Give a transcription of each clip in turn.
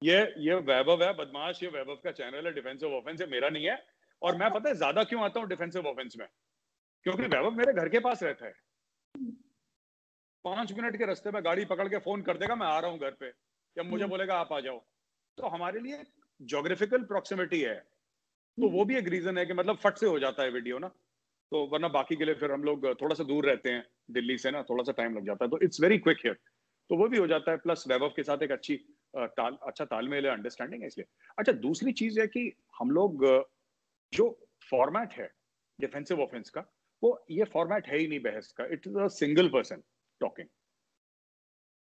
ये वैभव है बदमाश, ये वैभव का चैनल है, डिफेंसिव ऑफेंसिव मेरा नहीं है। और मैं पता है ज्यादा क्यों आता हूँ डिफेंसिव ऑफेंस में, क्योंकि वैभव मेरे घर के पास रहता है। 5 मिनट के रास्ते में गाड़ी पकड़ के फोन कर देगा, मैं आ रहा हूँ घर पे, या मुझे बोलेगा आप आ जाओ। तो हमारे लिए ज्योग्राफिकल प्रॉक्सिमिटी है, तो वो भी एक रीजन है कि मतलब फट से हो जाता है वीडियो ना। तो वरना बाकी के लिए फिर हम लोग थोड़ा सा दूर रहते हैं दिल्ली से ना, थोड़ा सा टाइम लग जाता है, तो इट्स वेरी क्विक हियर, तो वो भी हो जाता है। प्लस वैभव के साथ एक अच्छा तालमेल है, अंडरस्टैंडिंग है इसलिए। अच्छा, दूसरी चीज है कि हम लोग जो फॉर्मेट है डिफेंसिव ऑफेंस का, वो ये फॉर्मेट है ही नहीं बहस का, it is a single person talking,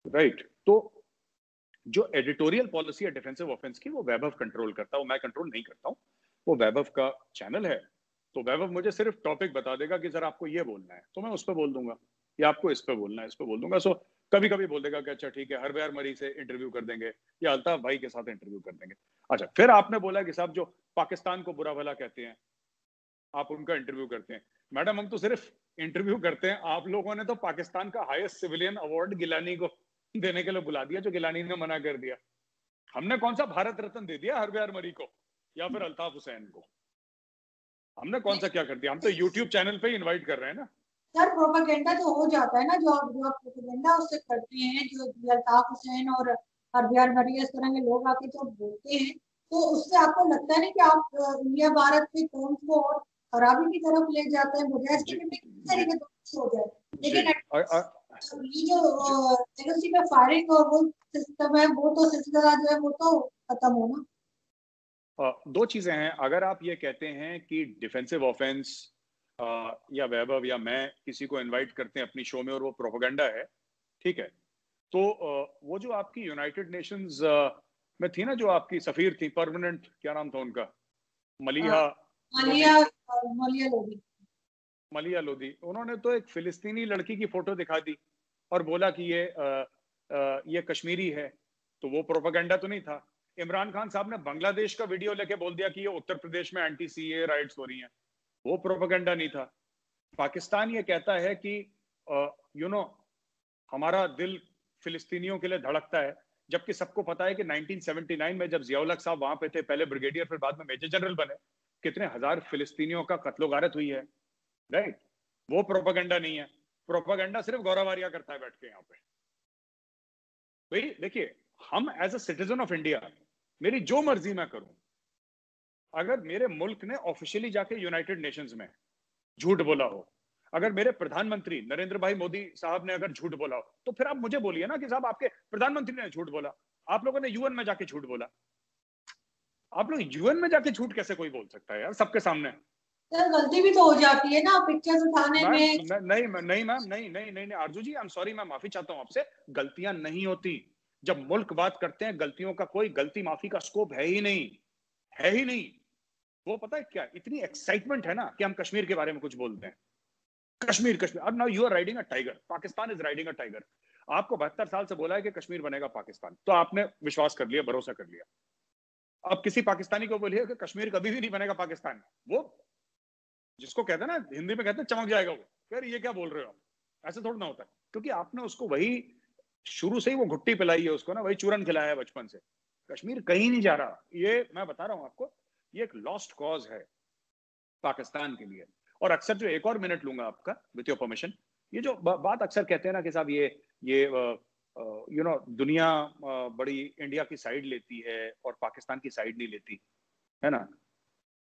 right. तो जो एडिटोरियल पॉलिसी है डिफेंसिव ऑफेंस की, वो वैभव कंट्रोल करता है, वो मैं कंट्रोल नहीं करता हूँ, वो वैभव का चैनल है। तो वैभव मुझे सिर्फ टॉपिक बता देगा कि सर आपको ये बोलना है, तो मैं उस पर बोल दूंगा, या आपको इस पे बोलना है, इस पे बोल दूंगा। सो कभी कभी बोल देगा कि अच्छा ठीक है, हरबयार मरी से इंटरव्यू कर देंगे, या अल्ताफ भाई के साथ इंटरव्यू कर देंगे। अच्छा, फिर आपने बोला कि साहब जो पाकिस्तान को बुरा भला कहते हैं, आप उनका इंटरव्यू करते हैं। मैडम, हम तो सिर्फ इंटरव्यू करते हैं, आप लोगों ने तो पाकिस्तान का हाईएस्ट सिविलियन अवार्ड गिलानी को देने के लिए बुला दिया, जो गिलानी ने मना कर दिया। हमने कौन सा भारत रत्न दे दिया हरबयार मरी को या फिर अल्ताफ हुसैन को? हमने कौन सा क्या कर दिया? हम तो यूट्यूब चैनल पे ही इनवाइट कर रहे हैं ना सर। प्रोपेगेंडा तो हो जाता है ना, जो आप प्रोपेगेंडा उससे करते हैं, जो अल्ताफ हुसैन और हरबयार मरी इस तरह के लोग आके जो बोलते हैं, तो उससे आपको लगता है नहीं कि आप इंडिया भारत के कौन को और खराबी की तरफ ले जाते हैं, बजाय इसके जी कि जी तरीके से हो जाए। जी लेकिन ये जो जी। एलओसी पे फायरिंग और वो सिस्टम है, वो तो सिलसिला जो है वो तो खत्म हो ना। दो चीजें हैं। अगर आप ये कहते हैं कि डिफेंसिव ऑफेंस या वैभव या मैं किसी को इनवाइट करते हैं अपनी शो में और वो प्रोपेगेंडा है, ठीक है, तो वो जो आपकी यूनाइटेड नेशंस में थी ना, जो आपकी सफीर थी परमानेंट, क्या नाम था उनका, मलिहा लोधी, मालिया मालिया लोधी। मलिया लोधी, उन्होंने तो एक फिलिस्तीनी लड़की की फोटो दिखा दी और बोला कि ये कश्मीरी है, तो वो प्रोपेगेंडा तो नहीं था। इमरान खान साहब ने बांग्लादेश का वीडियो लेके बोल दिया कि ये उत्तर प्रदेश में एंटी सीए राइट्स हो रही हैं, वो प्रोपेगेंडा नहीं था। पाकिस्तान ये कहता है कि यू नो हमारा दिल फिलिस्तीनियों के लिए धड़कता है, जबकि सबको पता है कि 1979 में जब जियाउल हक साहब वहां पे थे, पहले ब्रिगेडियर फिर बाद में मेजर जनरल बने, कितने हजार फिलिस्तीनियों का कत्लो गारत हुई है, राइट। वो प्रोपेगेंडा नहीं है। प्रोपेगेंडा सिर्फ गौरव आर्या करता है बैठ के यहाँ पे। भाई देखिए, हम as a citizen of India, मेरी जो मर्जी मैं करूं, अगर मेरे मुल्क ने ऑफिशियली जाके यूनाइटेड नेशंस में झूठ बोला हो, अगर मेरे प्रधानमंत्री नरेंद्र भाई मोदी साहब ने अगर झूठ बोला हो, तो फिर आप मुझे बोलिए ना कि साहब आपके प्रधानमंत्री ने झूठ बोला, आप लोगों ने यूएन में जाके झूठ बोला। आप लोग यूएन में जाके झूठ कैसे कोई बोल सकता है यार सबके सामने? सर गलती भी तो हो जाती है ना पिक्चर्स उठाने मैम में। नहीं नहीं मैम, नहीं नहीं नहीं नहीं आरजू जी, आई एम सॉरी, मैं माफी चाहता हूं आपसे। गलतियां नहीं होती। जब मुल्क बात करते हैं, गलतियों का कोई गलती माफी का स्कोप है ही नहीं, है ही नहीं। वो पता है क्या, इतनी एक्साइटमेंट है ना कि हम कश्मीर के बारे में कुछ बोलते हैं, कश्मीर कश्मीर। अब now you are riding a tiger, Pakistan is riding a tiger. आपको 72 साल से बोला है कि कश्मीर बनेगा पाकिस्तान, तो आपने विश्वास कर लिया, भरोसा कर लिया। अब किसी पाकिस्तानी को बोलिए कि कश्मीर कभी भी नहीं बनेगा पाकिस्तान, वो जिसको कहते हैं ना, हिंदी में कहते हैं चमक जाएगा वो, फिर ये क्या बोल रहे हो आप? ऐसे थोड़ा ना होता है, क्योंकि आपने उसको वही शुरू से ही वो घुट्टी पिलाई है उसको ना, वही चूरन खिलाया है बचपन से। कश्मीर कहीं नहीं जा रहा, ये मैं बता रहा हूं आपको, ये एक लॉस्ट कॉज है पाकिस्तान के लिए। और अक्सर जो, एक और मिनट लूंगा आपका विद योर परमिशन, ये जो बात अक्सर कहते हैं ना कि साहब ये दुनिया बड़ी इंडिया की साइड लेती है और पाकिस्तान की साइड नहीं लेती, है ना।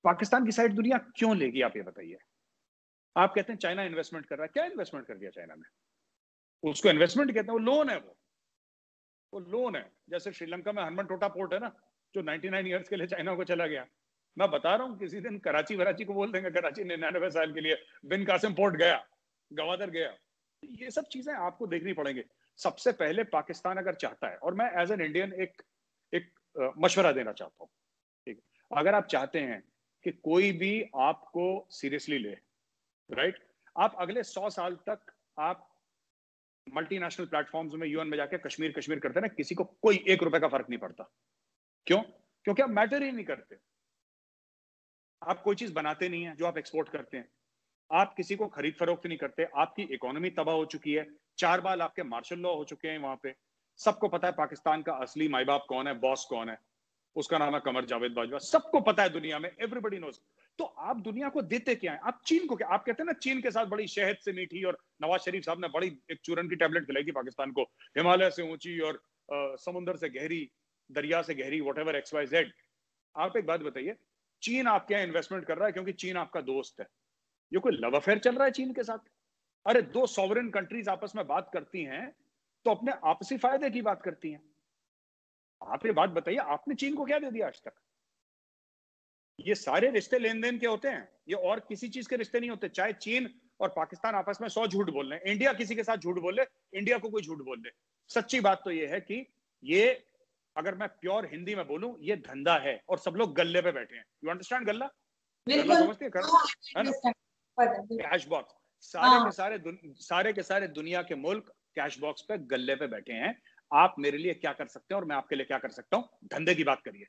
पाकिस्तान की साइड दुनिया क्यों लेगी, आप ये बताइए। आप कहते हैं चाइना इन्वेस्टमेंट कर रहा है, क्या इन्वेस्टमेंट कर दिया चाइना ने? उसको इन्वेस्टमेंट कहते हैं? वो लोन है, वो लोन है। जैसे श्रीलंका में हनुमान टोटा पोर्ट है ना, जो 99 ईयर्स के लिए चाइना को चला गया। मैं बता रहा हूँ, किसी दिन कराची वराची को बोल देंगे, कराची 99 साल के लिए बिन कासिम पोर्ट गया, गवादर गया। ये सब चीजें आपको देखनी पड़ेंगी। सबसे पहले पाकिस्तान अगर चाहता है, और मैं एज एन इंडियन एक मशवरा देना चाहता हूँ, ठीक है, अगर आप चाहते हैं कि कोई भी आपको सीरियसली ले, राइट, आप अगले 100 साल तक आप मल्टीनेशनल प्लेटफॉर्म्स में यूएन में जाके कश्मीर कश्मीर करते ना, किसी को कोई 1 रुपए का फर्क नहीं पड़ता। क्यों? क्योंकि आप मैटर ही नहीं करते। आप कोई चीज बनाते नहीं है जो आप एक्सपोर्ट करते हैं, आप किसी को खरीद फरोख्त नहीं करते, आपकी इकोनॉमी तबाह हो चुकी है, 4 बार आपके मार्शल लॉ हो चुके हैं वहां पे, सबको पता है पाकिस्तान का असली माई बाप कौन है, बॉस कौन है, उसका नाम है कमर जावेद बाजवा। सबको पता है दुनिया में, एवरीबॉडी नोज। तो आप दुनिया को देते क्या है? आप चीन को क्या? आप कहते हैं ना चीन के साथ बड़ी शहद से मीठी, और नवाज शरीफ साहब ने बड़ी एक चूरन की टैबलेट खिलाई थी पाकिस्तान को, हिमालय से ऊंची और समुद्र से गहरी, दरिया से गहरी, व्हाटएवर XYZ। आप एक बात बताइए, चीन आपके यहाँ इन्वेस्टमेंट कर रहा है क्योंकि चीन आपका दोस्त है। ये कोई लव अफेयर चल रहा है चीन के साथ? अरे दो सॉवरेन कंट्रीज आपस में बात करती हैं तो अपने आपसी फायदे की बात करती हैं। आप ये बात बताइए, आपने चीन को क्या दे दिया आज तक? ये सारे रिश्ते लेन देन के होते हैं, ये और किसी चीज के रिश्ते नहीं होते। चाहे चीन और पाकिस्तान आपस में 100 झूठ बोल रहे हैं, इंडिया किसी के साथ झूठ बोल ले, इंडिया को कोई झूठ बोल दे, सच्ची बात तो ये है कि ये, अगर मैं प्योर हिंदी में बोलूं, ये धंधा है और सब लोग गल्ले पे बैठे हैं। You understand? गल्ला, गल्ला समझते हैं, है ना? कैश बॉक्स, सारे के सारे दुनिया के मुल्क कैश बॉक्स पे, गल्ले पे बैठे हैं। आप मेरे लिए क्या कर सकते हैं और मैं आपके लिए क्या कर सकता हूं? धंधे की बात करिए।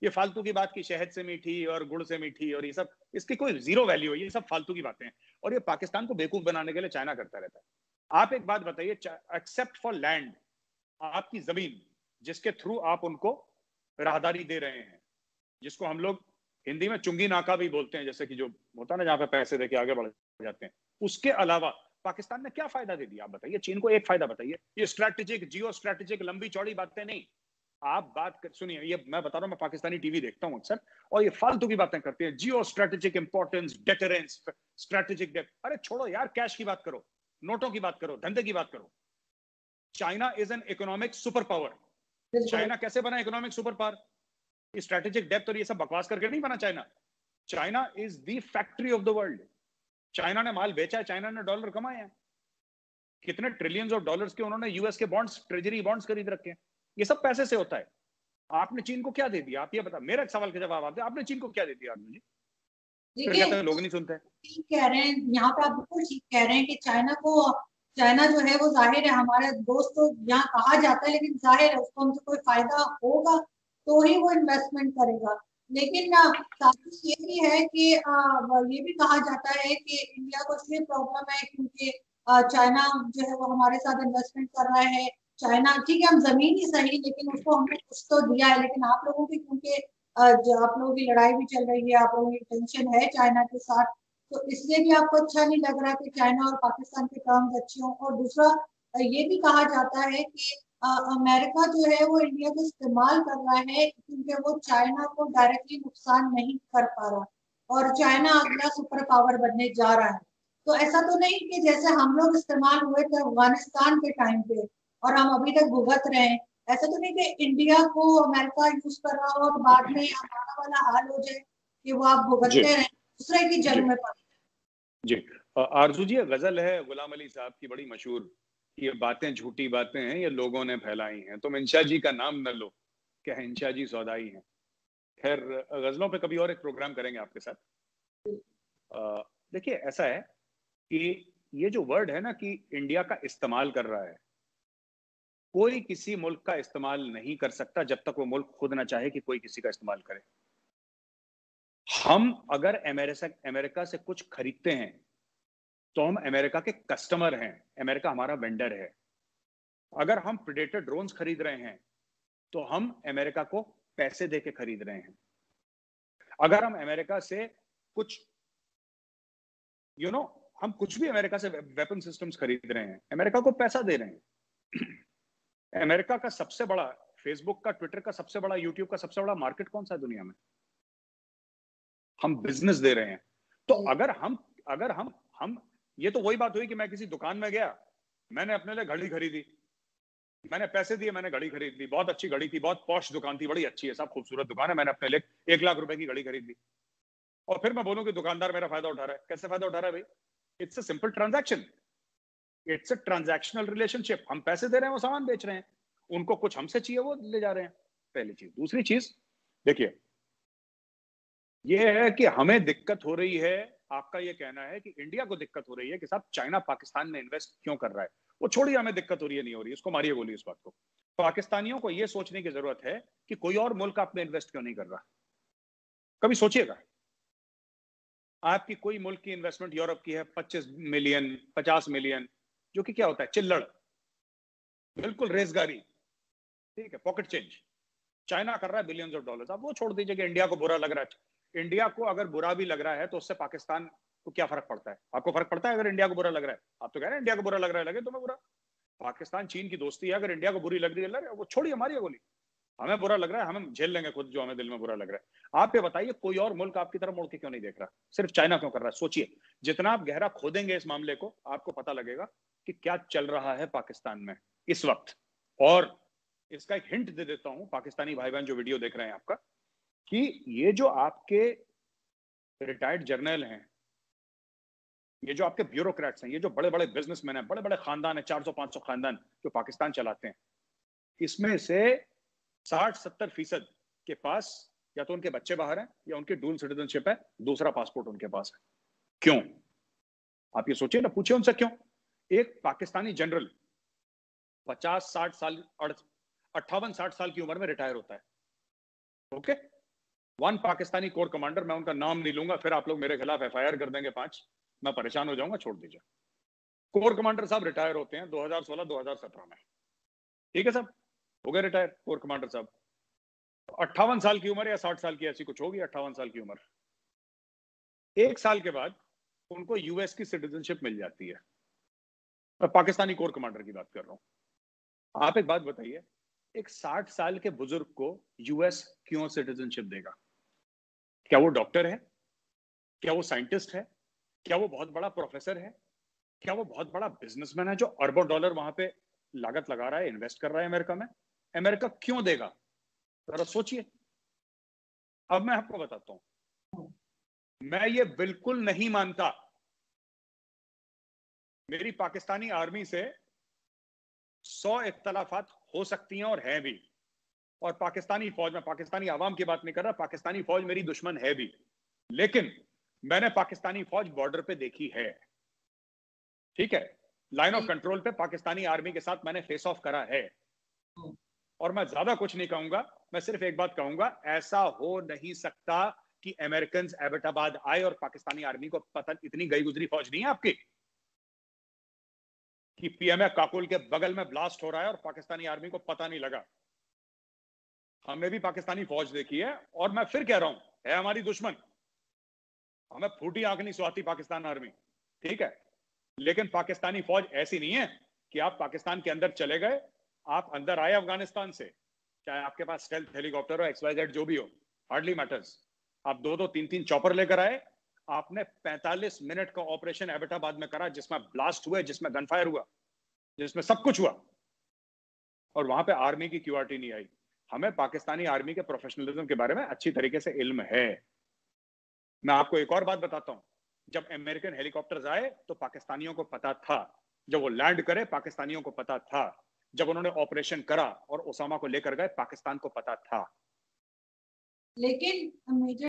ये फालतू की बात की शहद से मीठी और गुड़ से मीठी और ये सब, इसकी कोई जीरो वैल्यू है, ये सब फालतू की बातें हैं। और ये पाकिस्तान को बेवकूफ बनाने के लिए चाइना करता रहता है। आप एक बात बताइए, एक्सेप्ट फॉर लैंड, आपकी जमीन जिसके थ्रू आप उनको राहदारी दे रहे हैं, जिसको हम लोग हिंदी में चुंगी नाका भी बोलते हैं, जैसे कि जो होता है ना जहां पे पैसे देके आगे बढ़ जाते हैं, उसके अलावा पाकिस्तान ने क्या फायदा दे दिया? आप बताइए, चीन को एक फायदा बताइए। ये स्ट्रैटेजिक, जियो स्ट्रैटेजिक, लंबी चौड़ी बातें नहीं। आप बात सुनिए, ये मैं बता रहा हूं, मैं पाकिस्तानी टीवी देखता हूं अक्सर, और ये फालतू की बातें करते हैं, geo strategic importance, deterrence, strategic डेट। अरे छोड़ो यार, कैश की बात करो, नोटों की बात करो, धंधे की बात करो। China is an economic super power. China कैसे बना economic super power? Strategic depth और ये सब बकवास करके नहीं बना China. China is the factory of the world. China ने माल बेचा है, चाइना ने डॉलर कमाए हैं, कितने ट्रिलियंस ऑफ डॉलर्स के उन्होंने यूएस के बॉन्ड्स, ट्रेजरी बॉन्ड्स खरीद रखे हैं। ये सब पैसे से होता है। आपने चीन को क्या दे दिया? आप ये बता, मेरा एक सवाल का जवाब आप दे, आपने चीन को क्या दे दिया आदमी जी? फिर कहते हैं लोग नहीं सुनते। ठीक कह रहे हैं, यहाँ पे आप बिल्कुल ठीक कह रहे हैं कि चाइना जो है वो जाहिर है हमारे दोस्त, तो यहाँ कहा जाता है, लेकिन जाहिर है उसको हमसे कोई फायदा होगा तो ही वो इन्वेस्टमेंट करेगा। लेकिन साथ ही ये भी है कि ये भी कहा जाता है कि इंडिया को इसलिए प्रॉब्लम है क्योंकि चाइना जो है वो हमारे साथ इन्वेस्टमेंट कर रहा है। चाइना ठीक है, हम जमीन ही सही, लेकिन उसको हमने कुछ तो दिया है। लेकिन आप लोगों की क्योंकि जो आप लोगों की लड़ाई भी चल रही है, आप लोगों की टेंशन है चाइना के साथ, तो इसलिए भी आपको अच्छा नहीं लग रहा कि चाइना और पाकिस्तान के टर्म्स अच्छे हों। और दूसरा ये भी कहा जाता है कि अमेरिका जो है वो इंडिया को इस्तेमाल कर रहा है क्योंकि वो चाइना को डायरेक्टली नुकसान नहीं कर पा रहा, और चाइना अगला सुपर पावर बनने जा रहा है। तो ऐसा तो नहीं कि जैसे हम लोग इस्तेमाल हुए थे अफगानिस्तान के टाइम पे और हम अभी तक भुगत रहे हैं। ऐसा तो नहीं कि इंडिया को अमेरिका यूज कर रहा हो और बाद में हमारा वाला हाल हो जाए कि वो आप भुगतते रहे दूसरे की जंग में पड़। जी आरजू जी, गजल है गुलाम अली साहब की बड़ी मशहूर, ये बातें झूठी बातें हैं, ये लोगों ने फैलाई हैं, तुम इंशा जी का नाम न लो, क्या इंशा जी सौदाई हैं। खैर, गजलों पे कभी और एक प्रोग्राम करेंगे आपके साथ। देखिए, ऐसा है कि ये जो वर्ड है ना कि इंडिया का इस्तेमाल कर रहा है, कोई किसी मुल्क का इस्तेमाल नहीं कर सकता जब तक वो मुल्क खुद ना चाहे कि कोई किसी का इस्तेमाल करे। हम अगर अमेरिका से कुछ खरीदते हैं तो हम अमेरिका के कस्टमर हैं, अमेरिका हमारा वेंडर है। अगर हम प्रेडेटर ड्रोन्स खरीद रहे हैं तो हम अमेरिका को पैसे देके खरीद रहे हैं। अगर हम अमेरिका से कुछ हम कुछ भी अमेरिका से वेपन सिस्टम्स खरीद रहे हैं, अमेरिका को पैसा दे रहे हैं। अमेरिका का सबसे बड़ा, फेसबुक का, ट्विटर का सबसे बड़ा, यूट्यूब का सबसे बड़ा मार्केट कौन सा है दुनिया में? हम बिजनेस दे रहे हैं। तो अगर हम ये तो वही बात हुई कि मैं किसी दुकान में गया, मैंने अपने लिए घड़ी खरीदी, मैंने पैसे दिए, मैंने घड़ी खरीद ली, बहुत अच्छी घड़ी थी, बहुत पॉश दुकान थी, बड़ी अच्छी है, सब खूबसूरत दुकान है, मैंने अपने लिए 1 लाख रुपए की घड़ी खरीद ली। और फिर मैं बोलूं कि दुकानदार मेरा फायदा उठा रहा है। कैसे फायदा उठा रहा है भाई? It's a simple transaction, it's a transactional relationship. हम पैसे दे रहे हैं, वो सामान बेच रहे हैं, उनको कुछ हमसे चाहिए, वो ले जा रहे हैं। पहली चीज। दूसरी चीज देखिए, ये है कि हमें दिक्कत हो रही है, आपका ये कहना है कि इंडिया को दिक्कत हो रही है कि साहब चाइना पाकिस्तान में इन्वेस्ट क्यों कर रहा है। वो छोड़िए, हमें दिक्कत हो रही है नहीं हो रही है, उसको मारिए गोली इस बात को। पाकिस्तानियों को यह सोचने की जरूरत है कि कोई और मुल्क आप में इन्वेस्ट क्यों नहीं कर रहा। कभी सोचिएगा, आपकी कोई मुल्क की इन्वेस्टमेंट यूरोप की है 25 मिलियन, 50 मिलियन, जो कि क्या होता है? चिल्लड़, बिल्कुल रेजगारी। ठीक है, पॉकेट चेंज। चाइना कर रहा है बिलियंस ऑफ डॉलर्स, आप वो छोड़ दीजिए कि इंडिया को बुरा लग रहा है। इंडिया को अगर बुरा भी लग रहा है तो उससे पाकिस्तान को क्या फर्क पड़ता है? आपको फर्क पड़ता है अगर इंडिया को बुरा लग रहा है? आप तो कह रहे हैं इंडिया को बुरा लग रहा है, लगे तुम्हें बुरा। पाकिस्तान चीन की दोस्ती है, अगर इंडिया को बुरी लग रही है वो छोड़िए, हमारी गोली। हमें बुरा लग रहा है, हम झेल लेंगे खुद जो हमें दिल में बुरा लग रहा है। आप ये बताइए कोई और मुल्क आपकी तरफ मुड़ के क्यों नहीं देख रहा, सिर्फ चाइना क्यों कर रहा है? सोचिए, जितना आप गहरा खोदेंगे इस मामले को आपको पता लगेगा कि क्या चल रहा है पाकिस्तान में इस वक्त। और इसका एक हिंट दे देता हूं पाकिस्तानी भाई बहन जो वीडियो देख रहे हैं आपका, कि ये जो आपके रिटायर्ड जर्नल हैं, ये जो आपके ब्यूरोक्रेट्स हैं, ये जो बड़े बड़े बिजनेसमैन हैं, बड़े बड़े खानदान है, 400-500 खानदान जो पाकिस्तान चलाते हैं, इसमें से 60-70% के पास या तो उनके बच्चे बाहर हैं या उनकी डुअल सिटीजनशिप है, दूसरा पासपोर्ट उनके पास है। क्यों? आप ये सोचिए ना, पूछिए उनसे क्यों। एक पाकिस्तानी जनरल 50-60 साल 58-60 साल की उम्र में रिटायर होता है। Okay, one Pakistani core commander, मैं उनका नाम नहीं लूंगा, फिर आप लोग मेरे खिलाफ FIR कर देंगे 5, मैं परेशान हो जाऊंगा, छोड़ दीजिए। कोर कमांडर साहब रिटायर होते हैं 2016-2017 में, ठीक है साहब, हो गए रिटायर कोर कमांडर साहब। 58 साल की उम्र या 60 साल की ऐसी कुछ होगी, 58 साल की उम्र। 1 साल के बाद उनको US की सिटीजनशिप मिल जाती है। मैं पाकिस्तानी कोर कमांडर की बात कर रहा हूं। आप एक बात बताइए, एक 60 साल के बुजुर्ग को US क्यों सिटीजनशिप देगा? क्या वो डॉक्टर है? क्या वो साइंटिस्ट है? क्या वो बहुत बड़ा प्रोफेसर है? क्या वो बहुत बड़ा बिजनेसमैन है जो अरबों डॉलर वहां पे लागत लगा रहा है, इन्वेस्ट कर रहा है अमेरिका में? अमेरिका क्यों देगा? जरा सोचिए। अब मैं आपको बताता हूं, मैं ये बिल्कुल नहीं मानता। मेरी पाकिस्तानी आर्मी से 100 इख्तलाफात हो सकती हैं और हैं भी, और पाकिस्तानी फौज, में पाकिस्तानी आवाम की बात नहीं कर रहा, पाकिस्तानी फौज मेरी दुश्मन है भी, लेकिन मैंने पाकिस्तानी फौज बॉर्डर पे देखी है, ठीक है, लाइन ऑफ कंट्रोल पे पाकिस्तानी आर्मी के साथ मैंने फेस ऑफ करा है। और मैं ज्यादा कुछ नहीं कहूंगा, मैं सिर्फ एक बात कहूंगा, ऐसा हो नहीं सकता कि अमेरिकन एबटाबाद आए और पाकिस्तानी आर्मी को पता, इतनी गई गुजरी फौज नहीं है आपकी कि PMA काकुल के बगल में ब्लास्ट हो रहा है और पाकिस्तानी आर्मी को पता नहीं लगा। हमने भी पाकिस्तानी फौज देखी है, और मैं फिर कह रहा हूं, है हमारी दुश्मन, हमें फूटी आंख नहीं सुहाती पाकिस्तान आर्मी, ठीक है, लेकिन पाकिस्तानी फौज ऐसी नहीं है कि आप पाकिस्तान के अंदर चले गए, आप अंदर आए अफगानिस्तान से, चाहे आपके पास स्टेल्थ हेलीकॉप्टर हो, XYZ जो भी हो, हार्डली मैटर्स, आप 2-2, 3-3 चॉपर लेकर आए, आपने 45 मिनट का ऑपरेशन एबटाबाद में करा, जिसमें ब्लास्ट हुए, जिसमें गनफायर हुआ, जिसमें सब कुछ हुआ, और वहां पे आर्मी की QRT नहीं आई। हमें पाकिस्तानी आर्मी के प्रोफेशनलिज्म के बारे में अच्छी तरीके से इल्म है। मैं आपको एक और बात बताता हूं, जब अमेरिकन हेलीकॉप्टर्स आए तो पाकिस्तानियों को पता था, जब वो लैंड करे पाकिस्तानियों को पता था, जब उन्होंने ऑपरेशन करा और ओसामा को लेकर गए पाकिस्तान को पता था। लेकिन मेजर